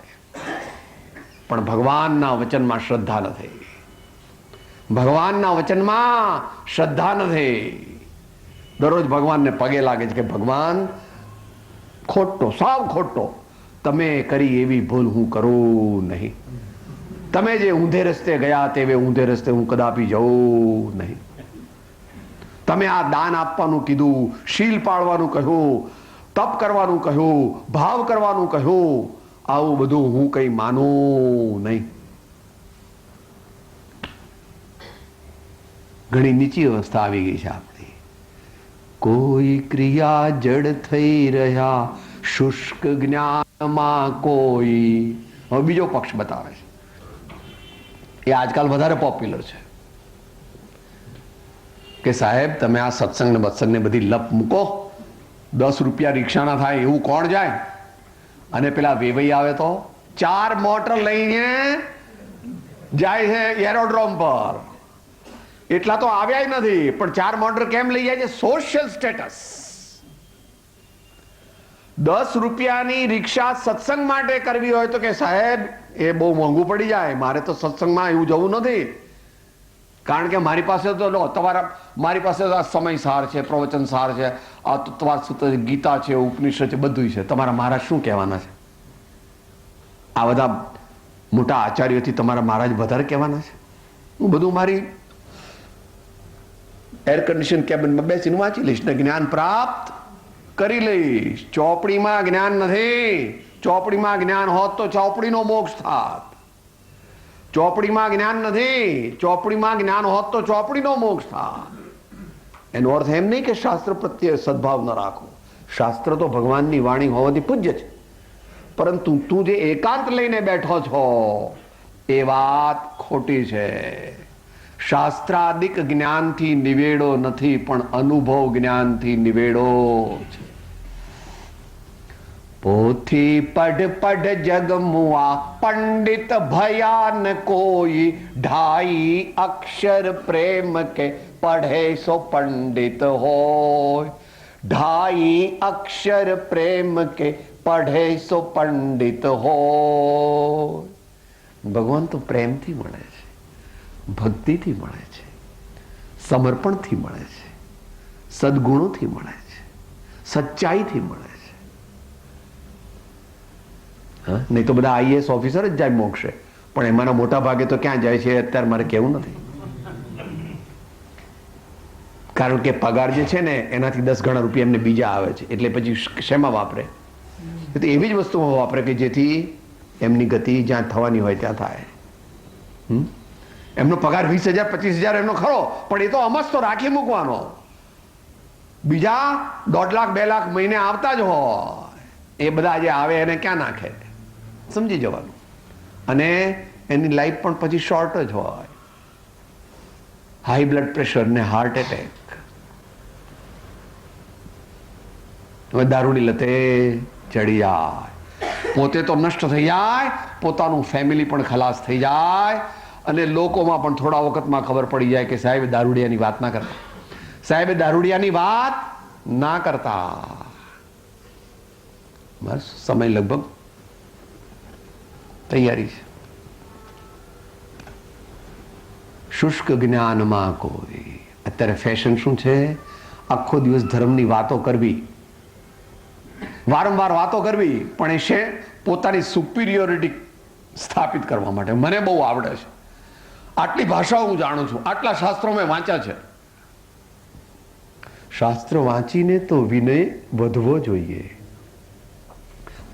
પણ ભગવાનના વચનમાં શ્રદ્ધા નથી. ભગવાનના વચનમાં શ્રદ્ધા નથી. દરરોજ ભગવાનને પગે લાગે છે કે ભગવાન ખોટો, સાવ ખોટો, તમે કરી એવી ભૂલ હું કરું નહીં. તમે જે ઊંધે રસ્તે ગયા તેવે ઊંધે રસ્તે હું કદાપી જઉં નહીં. તમે આ દાન આપવાનું કીધું, શીલ પાળવાનું કહ્યું, તપ કરવાનું કહ્યું, ભાવ કરવાનું કહ્યું, આવું બધું હું કઈ માનું નહીં. ઘણી નીચી અવસ્થા આવી ગઈ છે આપણી. કોઈ ક્રિયા જડ થઈ રહ્યા, શુષ્ક જ્ઞાનમાં કોઈ. હવે બીજો પક્ષ બતાવે છે, એ આજકાલ વધારે પોપ્યુલર છે કે સાહેબ તમે આ સત્સંગ ને બત્સંગ ને બધી લપ મૂકો, 10 રૂપિયા રિક્ષાના થાય એવું કોણ જાય? અને પેલા વેવઈ આવે તો 4 મોટર લઈને જાય છે એરોડ્રોમ પર. એટલા તો આવ્યા નથી, પણ 4 મોટર કેમ લઈ જાય છે? Social status. 10 રૂપિયાની રિક્ષા સત્સંગ માટે કરવી હોય તો કે સાહેબ એ બહુ મોંઘું પડી જાય, મારે તો સત્સંગમાં એવું જવું નથી, કારણ કે મારી પાસે તો મારી પાસે આ સમય સાર છે, પ્રવચન સાર છે, આ તત્વાર્થ ગીતા છે, ઉપનિષદ છે, બધું છે. તમારા મહારાજ શું કહેવાના છે? આ બધા મોટા આચાર્યોથી તમારા મહારાજ વધારે કહેવાના છે? હું બધું મારી એર કન્ડિશન કેબિનમાં બેસીને વાંચી લઈશ ને જ્ઞાન પ્રાપ્ત કરી લઈશ. ચોપડીમાં જ્ઞાન નથી. ચોપડીમાં જ્ઞાન હોત તો ચોપડીનો મોક્ષ થાત. ચોપડીમાં જ્ઞાન નથી. ચોપડીમાં જ્ઞાન હોત તો ચોપડીનો મોક્ષ થાત. એનો અર્થ એમ નહીં કે શાસ્ત્ર પ્રત્યે સદભાવ ન રાખો. શાસ્ત્ર તો ભગવાનની વાણી હોવાથી પૂજ્ય છે, પરંતુ તું જે એકાંત લઈને બેઠો છો એ વાત ખોટી છે. શાસ્ત્રાદિક જ્ઞાનથી નિવેડો નથી, પણ અનુભવ જ્ઞાનથી નિવેડો છે. પોથી પઢ પઢ જગ મુઆ, પંડિત ભયાન કોઈ, ઢાઈ અક્ષર પ્રેમ કે પઢે સો પંડિત હોય. ઢાઈ અક્ષર પ્રેમ કે પઢે સો પંડિત હોય. ભગવાન તો પ્રેમથી મળે છે, ભક્તિથી મળે છે, સમર્પણથી મળે છે, સદગુણોથી મળે છે, સચ્ચાઈથી મળે છે. નહીં તો બધા આઈએએસ ઓફિસર જ જાય મોક્ષે, પણ એમાંના મોટા ભાગે તો ક્યાં જાય છે અત્યારે મારે કહેવું નથી, કારણ કે પગાર જે છે ને એનાથી 10 ગણા રૂપિયા એમને બીજા આવે છે, એટલે પછી શેમાં વાપરે? તો એવી જ વસ્તુમાં વાપરે કે જેથી એમની ગતિ જ્યાં થવાની હોય ત્યાં થાય. એમનો પગાર 20,000 25,000 એમનો ખરો, પણ એ તો અમસ્ત તો રાખી મૂકવાનો. બીજા 1.5 લાખ 2 લાખ મહિને આવતા જ હોય, એ બધા જે આવે એને ક્યાં નાખે? સમજી જવાનું. અને એની લાઈફ પણ પછી શોર્ટ જ હોય. હાઈ બ્લડ પ્રેશર ને હાર્ટ એટેક. દારૂની લતે ચડી જાય, પોતે તો નષ્ટ થઈ જાય, પોતાનું ફેમિલી પણ ખલાસ થઈ જાય, અને લોકોમાં પણ થોડા વખતમાં ખબર પડી જાય કે સાહેબ દારૂડિયાની વાત ના કરતા, સાહેબ દારૂડિયાની વાત ના કરતા. બસ સમય લગભગ તૈયારી છે. શુષ્ક જ્ઞાનમાં કોઈ. અત્યારે ફેશન શું છે? આખો દિવસ ધર્મની વાતો કરવી, વારંવાર વાતો કરવી, પણ એ છે પોતાની સુપિરિયોરિટી સ્થાપિત કરવા માટે. મને બહુ આવડે છે, આટલી ભાષાઓ હું જાણું છું, આટલા શાસ્ત્રો મેં વાંચ્યા છે. શાસ્ત્ર વાંચીને તો વિનય વધવો જોઈએ.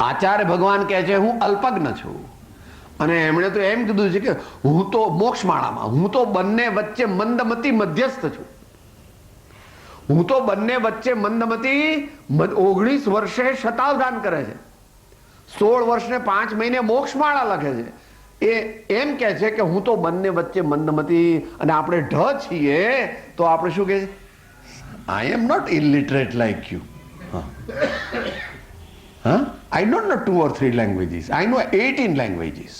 આચાર્ય ભગવાન કહે છે હું અલ્પજ્ઞ છું, અને એમણે તો એમ કીધું છે કે હું તો મોક્ષમાળામાં, હું તો બંને વચ્ચે મંદમતી મધ્યસ્થ છું. હું તો બંને વચ્ચે મંદમતી 19 વર્ષે શતાવધાન કરે છે, 16 વર્ષને 5 મહિને મોક્ષમાળા લખે છે. એ એમ કહે છે કે હું તો બંને વચ્ચે મંદમતી, અને આપણે ઢ છીએ તો આપણે શું કહે છે? I am not illiterate like you. I don't know 2 or 3 languages. I know 18 languages.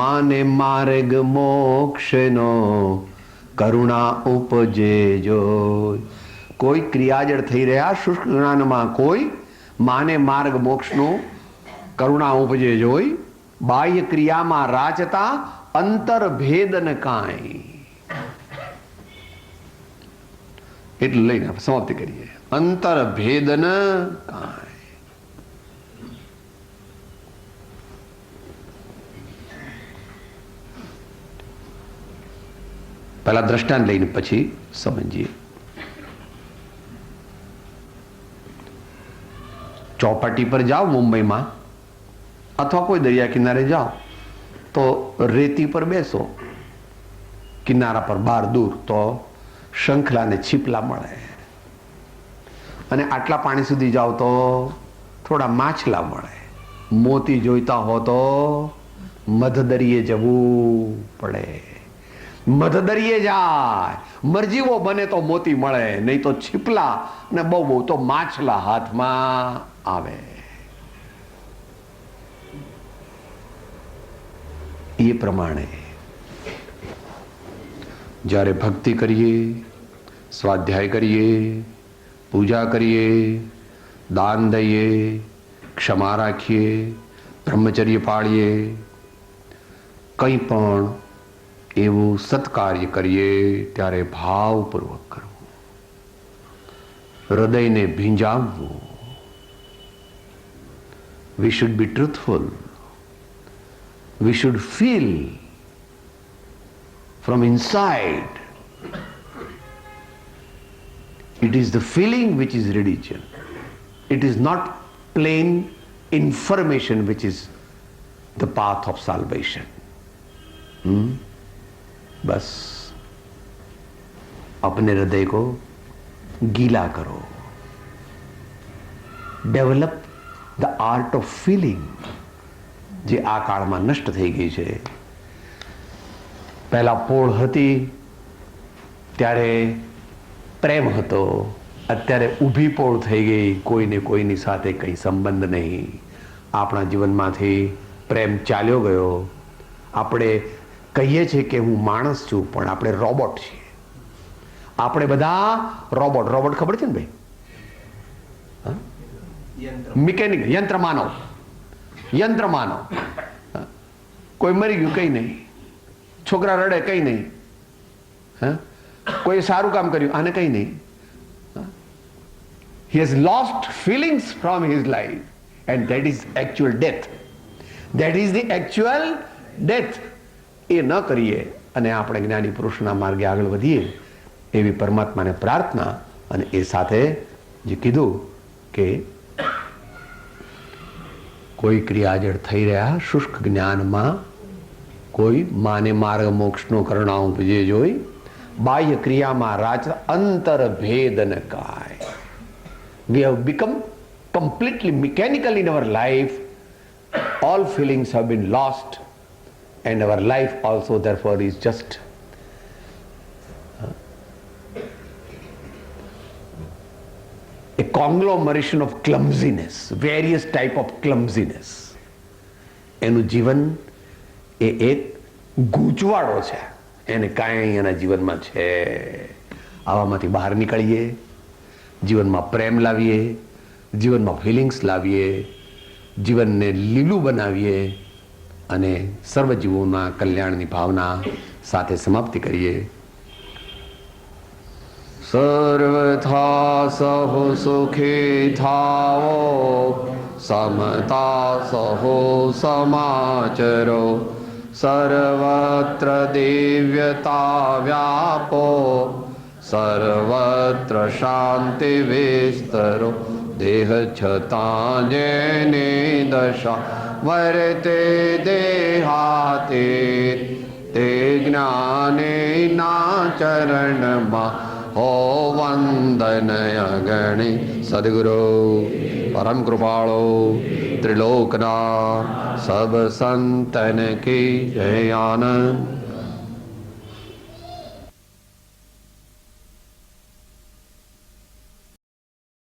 માને માર્ગ મોક્ષનો કરુણા ઉપજે જોય. કોઈ ક્રિયાજળ થઈ રહ્યા શુષ્ક જ્ઞાનમાં, કોઈ માને માર્ગ મોક્ષનો કરુણા ઉપજે જોઈ. બાહ્ય ક્રિયામાં રાચતા અંતર ભેદન કાંઈ. એટલું લઈને આપણે સમાપ્તિ કરીએ. અંતર ભેદન કાંઈ. પહેલા દ્રષ્ટાંત લઈને પછી સમજીએ. ચોપાટી પર જાઓ મુંબઈમાં, અથવા કોઈ દરિયા કિનારે જાઓ તો રેતી પર બેસો, કિનારા પર બહાર દૂર તો શંખલા ને છીપલા મળે, અને આટલા પાણી સુધી જાઓ તો થોડા માછલા મળે. મોતી જોઈતા હો તો મધદરિયે જવું પડે. મધદરિયે જાય, મરજીવો બને તો મોતી મળે, નહીં તો છીપલા ને બહુ બહુ તો માછલા હાથમાં આવે. એ પ્રમાણે જ્યારે ભક્તિ કરીએ, સ્વાધ્યાય કરીએ, પૂજા કરીએ, દાન દઈએ, ક્ષમા રાખીએ, બ્રહ્મચર્ય પાળીએ, કંઈ પણ એવું સત્કાર્ય કરીએ ત્યારે ભાવપૂર્વક કરવું, હૃદયને ભીંજાવવું. We should be truthful. We should feel from inside. It is the feeling which is religion. It is not plain information which is the path of salvation. बस अपने हृदय को गीला करो. Develop the art of feeling, જે આ કાળમાં નષ્ટ થઈ ગઈ છે. પહેલા પોળ હતી ત્યારે પ્રેમ હતો, અત્યારે ઊભી પોળ થઈ ગઈ, કોઈને કોઈની સાથે કંઈ સંબંધ નહીં. આપણા જીવનમાંથી પ્રેમ ચાલ્યો ગયો. આપણે કહીએ છીએ કે હું માણસ છું, પણ આપણે રોબોટ છીએ. આપણે બધા રોબોટ. રોબોટ ખબર છે ને ભાઈ? મિકેનિક, યંત્ર માનવ. યંત્ર માનવ. કોઈ મરી ગયું કઈ નહીં, છોકરા રડે કઈ નહીં, કોઈ સારું કામ કર્યું આને કઈ નહીં. He has lost feelings from his life, and that is actual death. That is the actual death. એ ન કરીએ અને આપણે જ્ઞાની પુરુષના માર્ગે આગળ વધીએ એવી પરમાત્માને પ્રાર્થના. અને એ સાથે જે કીધું કે કોઈ ક્રિયાજળ થઈ રહ્યા શુષ્ક જ્ઞાનમાં, કોઈ માને માર્ગ મોક્ષનો કરુણા ઉપજે જોઈ. બાહ્ય ક્રિયામાં રાચ અંતર ભેદન કાય. We have become completely mechanical in our life. All feelings have been lost, and our life also therefore is just a conglomeration of clumsiness, various type of clumsiness. એનું જીવન એ એક ગૂંચવાડો છે, એને કાંઈ એના જીવનમાં છે. આવામાંથી બહાર નીકળીએ, જીવનમાં પ્રેમ લાવીએ, જીવનમાં ફિલિંગ્સ લાવીએ, જીવનને લીલું બનાવીએ, અને સર્વ જીવોના કલ્યાણની ભાવના સાથે સમાપ્તિ કરીએ. સર્વથા સહો સુખી થાઓ, સમતા સહો સમાચરો, સર્વત્ર દિવ્યતા વ્યાપો, સર્વત્ર શાંતિ વિસ્તરો. દેહ છતાં જેની દશા વર્તે દેહાતે, તે જ્ઞાને ના ચરણમાં હો વંદન અગણી. સદગુરુ પરમ કૃપાળો ત્રિલોકના સબ સંતન કી જય. આનંદ.